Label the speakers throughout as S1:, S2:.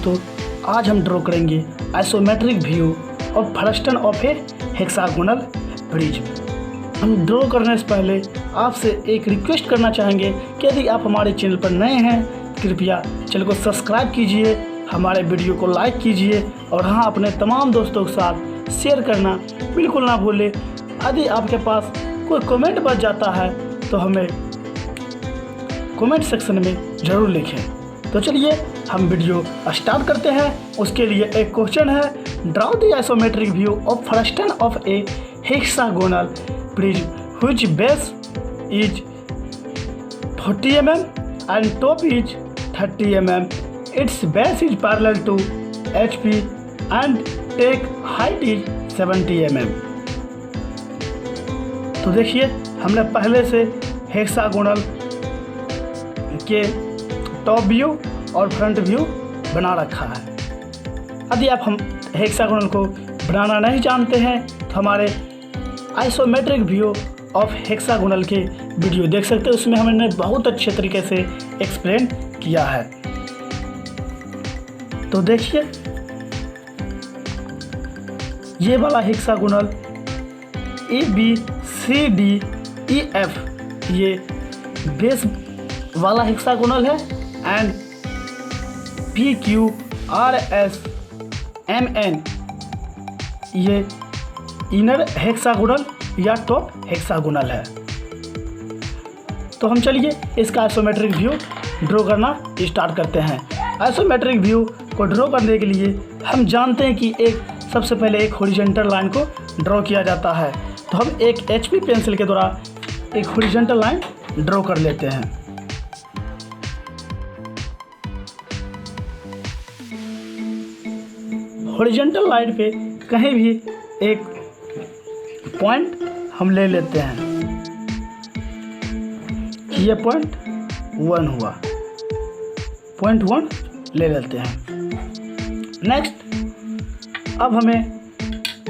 S1: दोस्तों, आज हम ड्रॉ करेंगे isometric view of frustum of a hexagonal prism. हम ड्रॉ करने से पहले आपसे एक रिक्वेस्ट करना चाहेंगे कि यदि आप हमारे चैनल पर नए हैं, कृपया चैनल को सब्सक्राइब कीजिए, हमारे वीडियो को लाइक कीजिए और हाँ, अपने तमाम दोस्तों के साथ शेयर करना बिल्कुल ना भूलें। यदि आपके पास कोई कमेंट बच जाता है तो हमें कमेंट सेक्शन में ज़रूर लिखें। तो चलिए हम वीडियो स्टार्ट करते हैं। उसके लिए एक क्वेश्चन है, draw the isometric view of frustum of a hexagonal prism which base is 40 mm and top is 30 mm. Its base is parallel to HP and take height is 70 mm. तो देखिए, हमने पहले से हेक्सागोनल के top view और front view बना रखा है। यदि आप हम हेक्सागोनल को बनाना नहीं जानते हैं तो हमारे आइसोमेट्रिक व्यू ऑफ हेक्सागोनल के वीडियो देख सकते हैं, उसमें हमने बहुत अच्छे तरीके से एक्सप्लेन किया है। तो देखिए, ये वाला हेक्सागोनल ABCDEF ये बेस वाला हेक्सागोनल है एंड PQRSMN ये इनर हेक्सागोनल या टॉप हेक्सागोनल है। तो हम चलिए इसका आइसोमेट्रिक व्यू ड्रॉ करना स्टार्ट करते हैं। आइसोमेट्रिक व्यू को ड्रॉ करने के लिए हम जानते हैं कि सबसे पहले एक हॉरिजॉन्टल लाइन को ड्रॉ किया जाता है। तो हम एक HB पेंसिल के द्वारा एक हॉरिजॉन्टल लाइन ड्रॉ कर लेते हैं। हॉरिजॉन्टल लाइन पे कहीं भी एक पॉइंट हम ले लेते हैं कि ये पॉइंट 1 हुआ, पॉइंट 1 ले लेते हैं। नेक्स्ट, अब हमें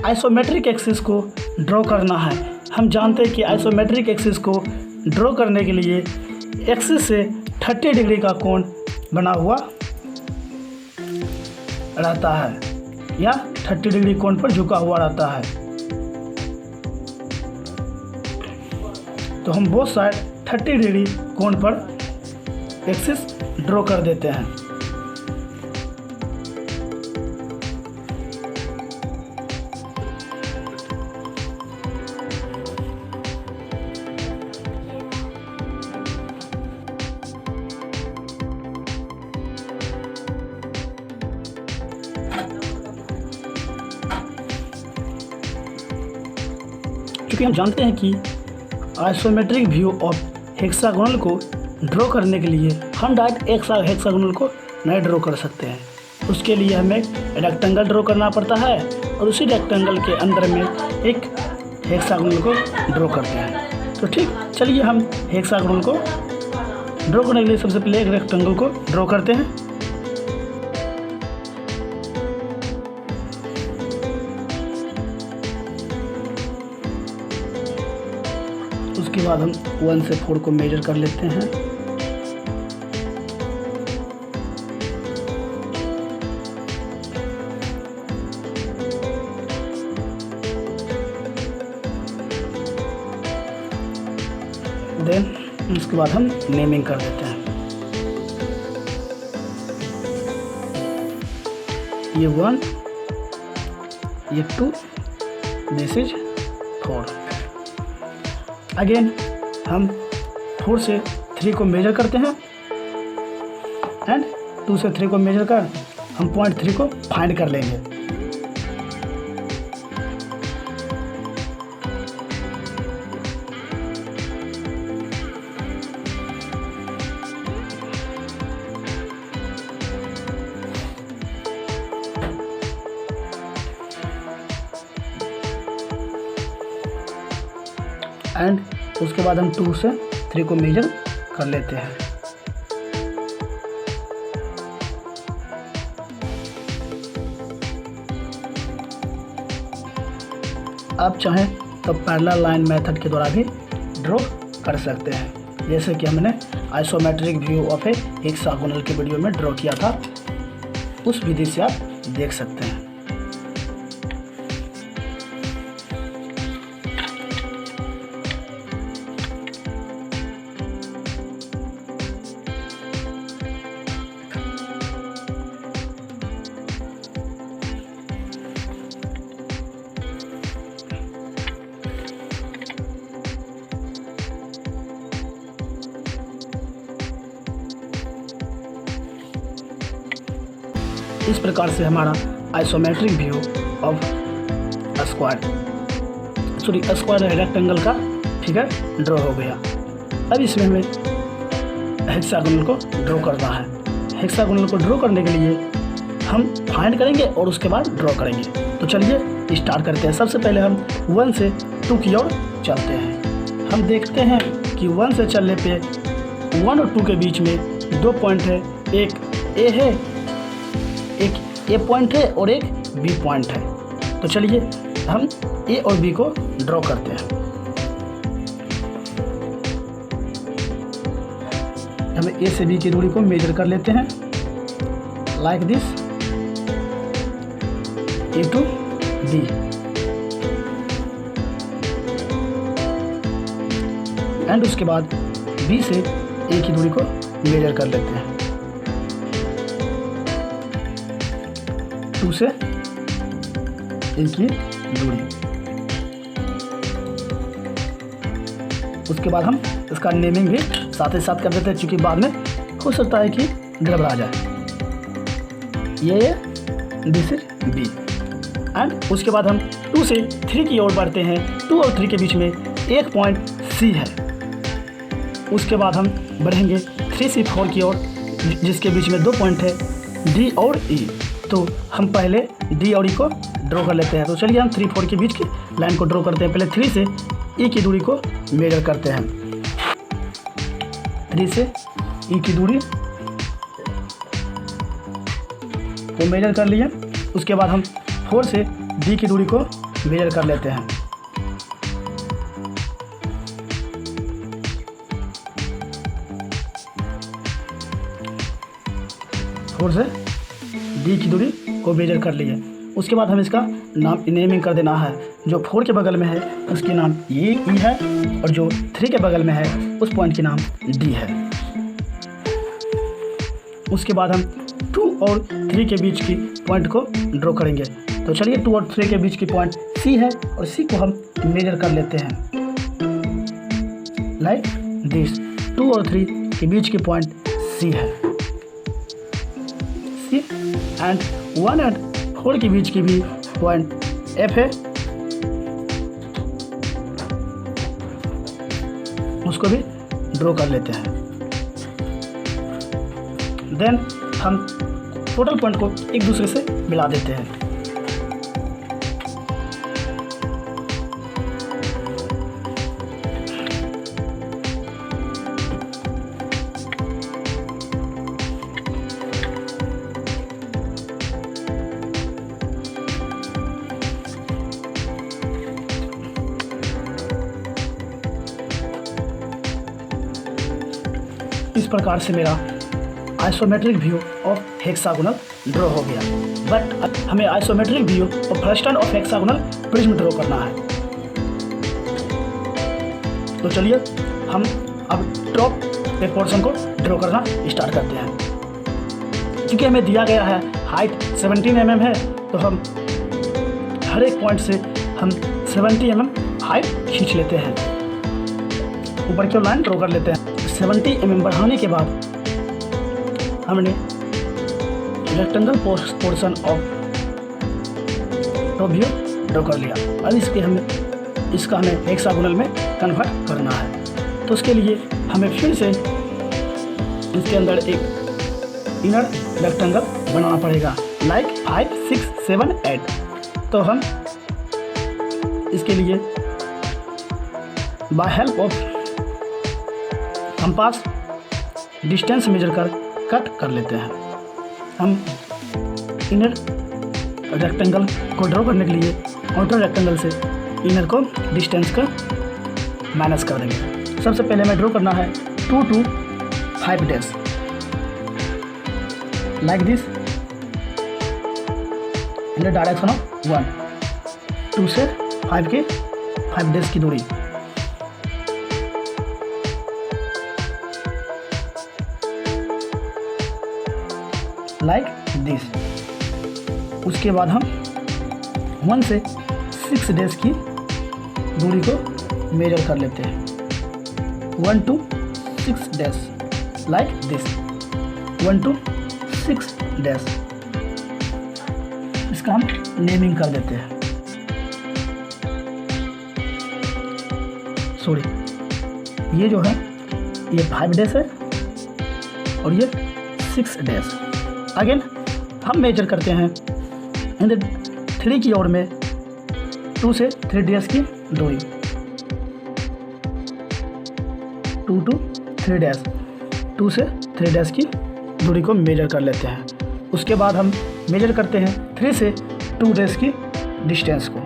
S1: आइसोमेट्रिक एक्सिस को ड्रॉ करना है। हम जानते हैं कि आइसोमेट्रिक एक्सिस को ड्रॉ करने के लिए एक्सिस से 30 डिग्री का कोण बना हुआ रहता है या 30 डिग्री कोण पर झुका हुआ रहता है। तो हम बोथ साइड 30 डिग्री कोण पर एक्सिस ड्रॉ कर देते हैं। क्योंकि हम जानते हैं कि आइसोमेट्रिक व्यू ऑफ हेक्सागोनल को ड्रॉ करने के लिए हम डायरेक्ट एक हेक्सागोनल को नहीं ड्रॉ कर सकते हैं। उसके लिए हमें रेक्टेंगल ड्रॉ करना पड़ता है और उसी रेक्टेंगल के अंदर में एक हेक्सागोनल को ड्रॉ करते हैं। तो ठीक, चलिए हम हेक्सागोनल को ड्रॉ करने के लिए सबसे पहले एक रेक्टेंगल को ड्रॉ करते हैं। उसके बाद हम 1 से 4 को मेजर कर लेते हैं। देन उसके बाद हम नेमिंग कर देते हैं। ये 1, ये 2, दिस इज 4। अगेन हम 4 से 3 को मेजर करते हैं एंड 2 से 3 को मेजर कर हम पॉइंट 3 को फाइंड कर लेंगे। एंड उसके बाद हम 2 से 3 को मेजर कर लेते हैं। आप चाहें तो पैरेलल लाइन मेथड के द्वारा भी ड्रॉ कर सकते हैं, जैसे कि हमने isometric view of a hexagonal के वीडियो में ड्रॉ किया था। उस विधि से आप देख सकते हैं। इस प्रकार से हमारा isometric view of square rectangle का फिगर ड्रॉ हो गया। अब इसमें हमें हेक्सागोनल को ड्रॉ करना है। हेक्सागोनल को ड्रॉ करने के लिए हम फाइंड करेंगे और उसके बाद ड्रॉ करेंगे। तो चलिए स्टार्ट करते हैं। सबसे पहले हम 1 से 2 की ओर चलते हैं। हम देखते हैं कि 1 से चलने पे 1 और 2 के बीच में 2 पॉइंट है, एक ए है, एक ए पॉइंट है और एक बी पॉइंट है। तो चलिए हम ए और बी को ड्रॉ करते हैं। हम ए से बी की दूरी को मेजर कर लेते हैं like this, A to B. And उसके बाद बी से ए की दूरी को मेजर कर लेते हैं 2 से ए की दूरी। उसके बाद हम इसका नेमिंग भी साथ ही साथ कर देते हैं, क्योंकि बाद में हो सकता है कि गड़बड़ा जाए। ये दिस इज बी। एंड उसके बाद हम 2 से 3 की ओर बढ़ते हैं। 2 और 3 के बीच में एक पॉइंट सी है। उसके बाद हम बढ़ेंगे 3 से 4 की ओर, जिसके बीच में 2 पॉइंट है, डी और ई। तो हम पहले डी और ई को ड्रॉ कर लेते हैं। तो चलिए हम 3, 4 के बीच की लाइन को ड्रॉ करते हैं। पहले 3 से ई की दूरी को मेजर करते हैं। 3 से ई की दूरी को मेजर कर लिए। उसके बाद हम 4 से डी की दूरी को मेजर कर लेते हैं। फोर से डी की दूरी को मेजर कर लिए। उसके बाद हमें इसका नाम नेमिंग कर देना है। जो 4 के बगल में है उसके नाम ये ई है, और जो 3 के बगल में है उस पॉइंट के नाम डी है। उसके बाद हम 2 और 3 के बीच की पॉइंट को ड्रॉ करेंगे। तो चलिए 2 और 3 के बीच की पॉइंट सी है, और सी को हम मेजर कर लेते हैं लाइक दिस। 2 और 3 के बीच की पॉइंट सी है, सी। एंड 1 और 4 के बीच की भी पॉइंट एफ है, उसको भी ड्रॉ कर लेते हैं। देन हम टोटल पॉइंट को एक दूसरे से मिला देते हैं। इस प्रकार से मेरा isometric view of hexagonal draw हो गया। बट हमें isometric view of frustum of hexagonal prism draw करना है। तो चलिए हम अब टॉप पे पोर्शन को ड्रॉ करना स्टार्ट करते हैं। क्योंकि हमें दिया गया है हाइट 17 mm है, तो हम हर एक पॉइंट से हम 70 mm हाइट खींच लेते हैं, ऊपर की ओर लाइन ड्रॉ कर लेते हैं। 70 mm बढ़ाने के बाद हमने rectangle portion of top view draw कर लिया। अब इसका हमें हेक्सागोनल में कन्वर्ट करना है। तो उसके लिए हमें फिर से इसके अंदर एक इनर रेक्टेंगल बनाना पड़ेगा लाइक 5, 6, 7, 8। तो हम इसके लिए by help of compass distance measure कर कट कर लेते हैं। हम इनर रेक्टेंगल को ड्रॉ करने के लिए आउटर रेक्टेंगल से इनर को डिस्टेंस का माइनस कर देंगे। सबसे पहले हमें ड्रॉ करना है 2 to 5 dash like this. In the direction of 1, 2 से 5 की 5 डेज की दूरी। Like this. उसके बाद हम 1 से 6 डेज की दूरी को मेजर कर लेते हैं। 1 to 6 days like this. 1 to 6 days। इसका हम नेमिंग कर देते हैं। सॉरी, ये जो है ये 5 डेज है और ये 6 डेज। अगेन हम मेजर करते हैं इन द 3 की ओर में 2 से 3 डेज की दूरी। 2 to 3 डेज, 2 से 3 डेज की दूरी को मेजर कर लेते हैं। उसके बाद हम मेजर करते हैं 3 से 2 डेज की डिस्टेंस को।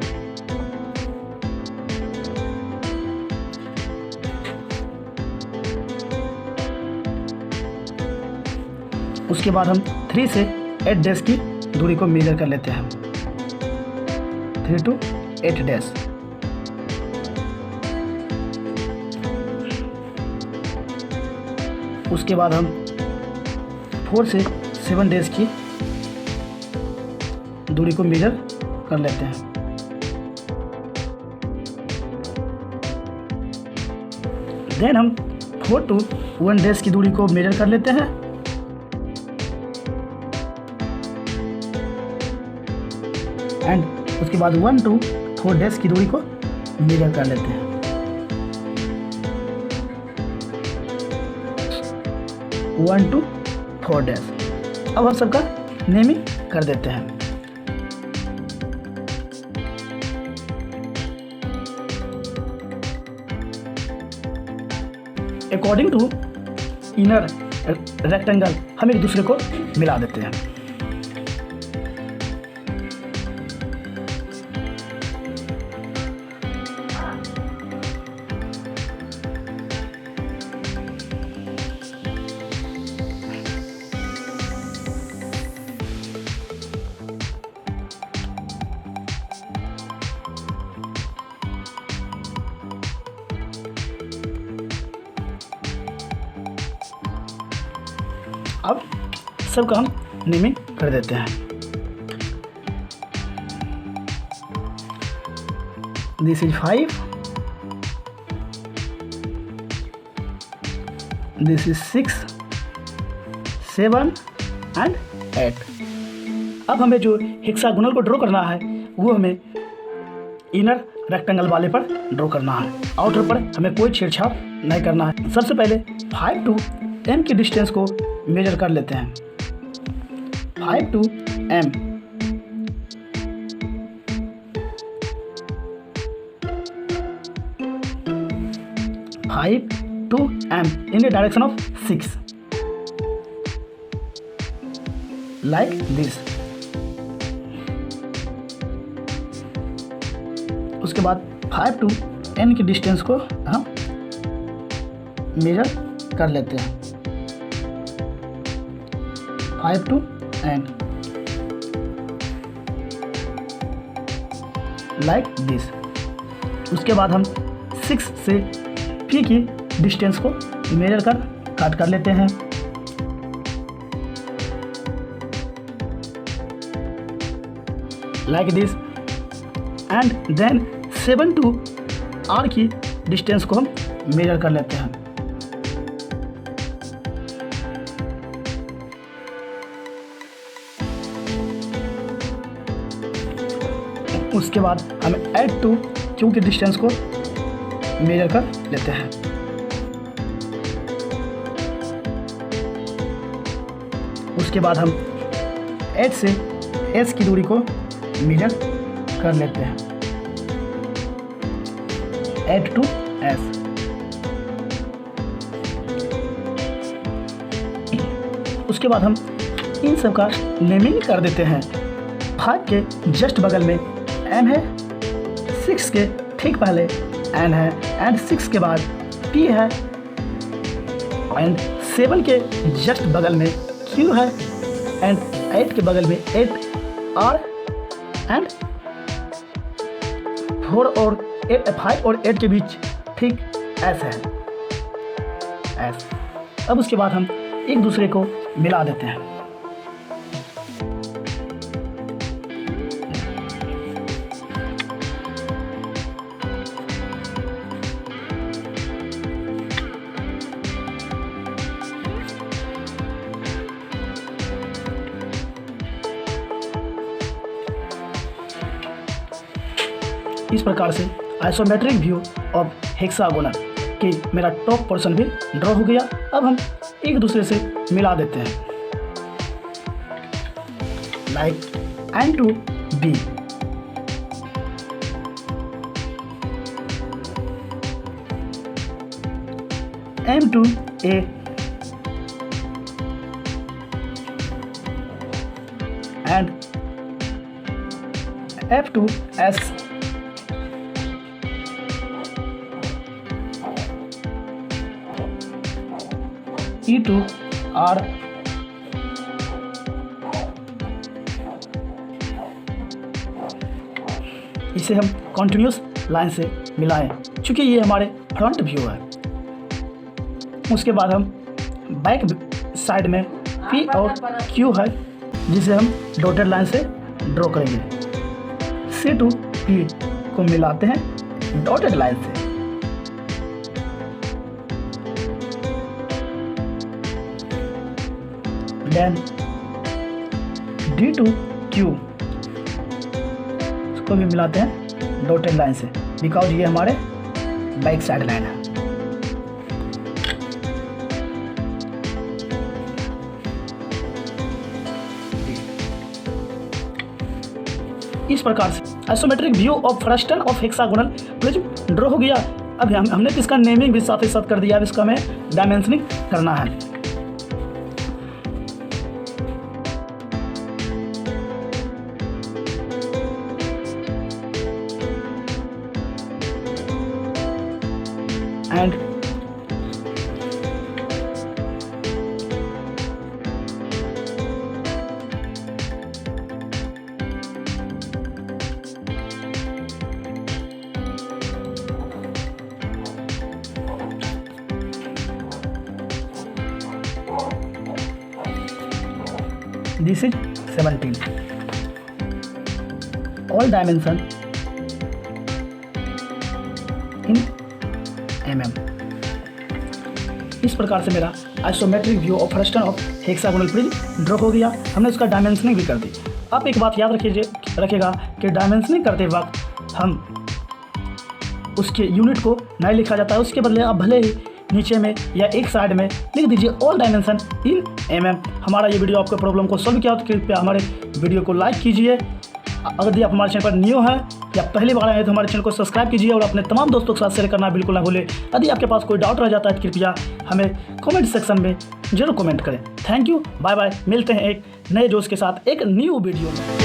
S1: उसके बाद हम 3 से 8 डेज की दूरी को मेजर कर लेते हैं। 3 to 8 डेज। उसके बाद हम 4 से 7 डेज की दूरी को मेजर कर लेते हैं। देन हम 4 to 1 डेज की दूरी को मेजर कर लेते हैं। एंड उसके बाद 1 to 4 डेज की दूरी को मेजर कर लेते हैं। 1 to 4 डेज। अब हम सबका नेमिंग कर देते हैं। अकॉर्डिंग टू इनर रेक्टेंगल हम एक दूसरे को मिला देते हैं। अब सबका हम नेमिंग कर देते हैं। This is 5, this is 6, 7 and 8। अब हमें जो हेक्सागोनल को ड्रॉ करना है वो हमें इनर रेक्टेंगल वाले पर ड्रॉ करना है। आउटर पर हमें कोई छेड़छाड़ नहीं करना है। सबसे पहले 5 to m की डिस्टेंस को मेजर कर लेते हैं। 5 to m। in the direction of 6 like this। उसके बाद 5 to n की डिस्टेंस को हम मेजर कर लेते हैं। 5 to n like this। उसके बाद हम 6 से p की डिस्टेंस को मेजर कर काट कर लेते हैं। like this and then 7 to r की डिस्टेंस को हम मेजर कर लेते हैं। उसके बाद हम 8 to q की डिस्टेंस को मेजर कर लेते हैं। उसके बाद हम 8 से s की दूरी को मेजर कर लेते हैं। 8 to s। उसके बाद हम इन सब का नेमिंग कर देते हैं। 5 के जस्ट बगल में m है, 6 के ठीक पहले n है एंड 6 के बाद p है एंड 7 के जस्ट बगल में q है एंड 8 के बगल में 8 r एंड 5 और 8 के बीच ठीक ऐसे है, ऐसे। अब उसके बाद हम एक दूसरे को मिला देते हैं। इस प्रकार से आइसोमेट्रिक व्यू ऑफ हेक्सागोनल कि मेरा टॉप पोर्शन भी ड्रॉ हो गया। अब हम एक दूसरे से मिला देते हैं, like N to B, M to A, and F to S, E to R, इसे हम कॉन्टिन्यूस लाइन से मिलाएं, चूँकि ये हमारे फ्रंट व्यू है। उसके बाद हम बैक साइड में P और Q है, जिसे हम डॉटेड लाइन से ड्रॉ करेंगे। C to P को मिलाते हैं डॉटेड लाइन से। देन D to Q इसको भी मिलाते हैं डॉटेड लाइन से, बिकॉज ये हमारे बैक साइड लाइन है। इस प्रकार से isometric view of frustum of hexagonal prism draw हो गया। अब हमने इसका नेमिंग भी साथ ही साथ कर दिया। अब इसका हमें डायमेंशनिंग करना है। And this is 17, all dimension in mm। इस प्रकार से मेरा isometric view of frustum of hexagonal prism draw हो गया। हमने उसका डायमेंशनिंग भी कर दी। आप एक बात याद रखिएगा कि डायमेंशनिंग करते वक्त हम उसके यूनिट को नहीं लिखा जाता है, उसके बदले आप भले ही नीचे में या एक साइड में लिख दीजिए ऑल डायमेंशन इन mm। हमारा ये वीडियो आपको प्रॉब्लम को सॉल्व किया तो कृपया हमारे वीडियो को लाइक कीजिए। अगर आप हमारे चैनल पर न्यू है या पहली बार आए हैं तो हमारे चैनल को सब्सक्राइब कीजिए और अपने तमाम दोस्तों के साथ शेयर करना बिल्कुल ना भूलें। यदि आपके पास कोई डाउट रह जाता है तो कृपया हमें कमेंट सेक्शन में जरूर कमेंट करें। Thank you, bye bye. मिलते हैं एक नए जोश के साथ एक न्यू वीडियो में।